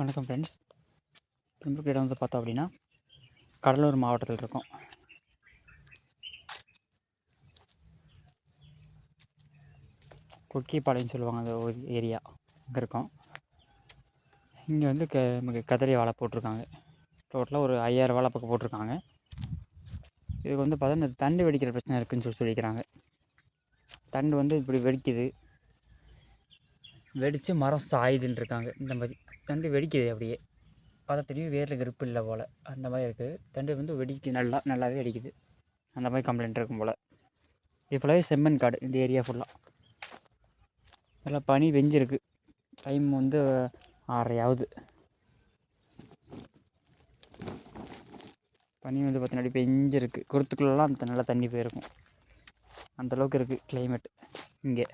வணக்கம் ஃப்ரெண்ட்ஸ். இப்போ இடம் வந்து பார்த்தோம் அப்படின்னா கடலூர் மாவட்டத்தில் இருக்கோம். கொக்கிப்பாளையம் சொல்லுவாங்க, அந்த ஒரு ஏரியா அங்கே இருக்கோம். இங்கே வந்து நமக்கு கதறி வாழை போட்டிருக்காங்க. டோட்டலாக ஒரு 5000 வாழை பக்கம் போட்டிருக்காங்க. இதுக்கு வந்து பார்த்தா இந்த தண்டு வெடிக்கிற பிரச்சனை இருக்குதுன்னு சொல்லிக்கிறாங்க. தண்டு வந்து இப்படி வெடிக்குது, வெடித்து மரம் சாயுதுன்னு இருக்காங்க. இந்த மாதிரி தண்டு வெடிக்குது, அப்படியே பார்த்தா தெரியும் வேரில் கிரிப்பு இல்லை போல், அந்த மாதிரி இருக்குது. தண்டு வந்து வெடிக்கு நல்லாவே வெடிக்குது, அந்த மாதிரி கம்ப்ளைண்ட் இருக்கும் போல். இது ஃபுல்லாகவே செம்மண் காடு, இந்த ஏரியா ஃபுல்லாக நல்லா பனி வெஞ்சிருக்கு. டைம் வந்து 6:30 ஆகுது. பனி வந்து பார்த்தீங்கன்னா பெஞ்சிருக்கு. குருத்துக்குள்ளெல்லாம் அந்த நல்லா தண்ணி போயிருக்கும், அந்தளவுக்கு இருக்குது கிளைமேட் இங்கே.